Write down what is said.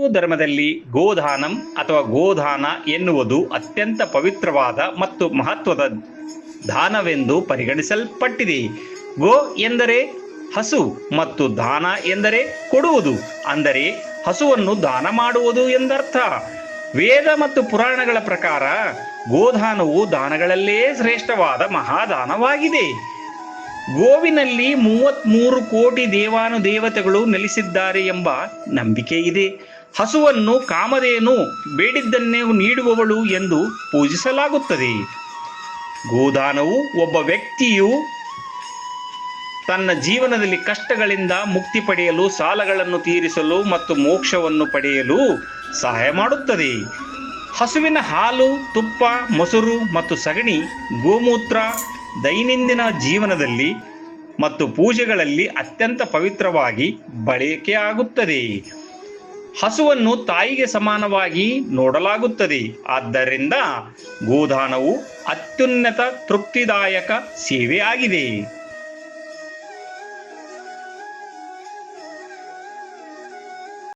ಧರ್ಮದಲ್ಲಿ ಗೋದಾನಂ ಅಥವಾ ಗೋದಾನ ಎನ್ನುವುದು ಅತ್ಯಂತ ಪವಿತ್ರವಾದ ಮತ್ತು ಮಹತ್ವದ ದಾನವೆಂದು ಪರಿಗಣಿಸಲ್ಪಟ್ಟಿದೆ. ಗೋ ಎಂದರೆ ಹಸು ಮತ್ತು ದಾನ ಎಂದರೆ ಕೊಡುವುದು, ಅಂದರೆ ಹಸುವನ್ನು ದಾನ ಮಾಡುವುದು ಎಂದರ್ಥ. ವೇದ ಮತ್ತು ಪುರಾಣಗಳ ಪ್ರಕಾರ ಗೋದಾನವು ದಾನಗಳಲ್ಲೇ ಶ್ರೇಷ್ಠವಾದ ಮಹಾದಾನವಾಗಿದೆ. ಗೋವಿನಲ್ಲಿ 33 ಕೋಟಿ ದೇವಾನುದೇವತೆಗಳು ನೆಲೆಸಿದ್ದಾರೆ ಎಂಬ ನಂಬಿಕೆ ಇದೆ. ಹಸುವನ್ನು ಕಾಮಧೇನು ಬೇಡಿದ್ದನ್ನೇ ನೀಡುವವಳು ಎಂದು ಪೂಜಿಸಲಾಗುತ್ತದೆ. ಗೋದಾನವು ಒಬ್ಬ ವ್ಯಕ್ತಿಯು ತನ್ನ ಜೀವನದಲ್ಲಿ ಕಷ್ಟಗಳಿಂದ ಮುಕ್ತಿ ಪಡೆಯಲು, ಸಾಲಗಳನ್ನು ತೀರಿಸಲು ಮತ್ತು ಮೋಕ್ಷವನ್ನು ಪಡೆಯಲು ಸಹಾಯ ಮಾಡುತ್ತದೆ. ಹಸುವಿನ ಹಾಲು, ತುಪ್ಪ, ಮೊಸರು ಮತ್ತು ಸಗಣಿ, ಗೋಮೂತ್ರ ದೈನಂದಿನ ಜೀವನದಲ್ಲಿ ಮತ್ತು ಪೂಜೆಗಳಲ್ಲಿ ಅತ್ಯಂತ ಪವಿತ್ರವಾಗಿ ಬಳಕೆಯಾಗುತ್ತದೆ. ಹಸುವನ್ನು ತಾಯಿಗೆ ಸಮಾನವಾಗಿ ನೋಡಲಾಗುತ್ತದೆ. ಆದ್ದರಿಂದ ಗೋದಾನವು ಅತ್ಯುನ್ನತ ತೃಪ್ತಿದಾಯಕ ಸೇವೆ ಆಗಿದೆ.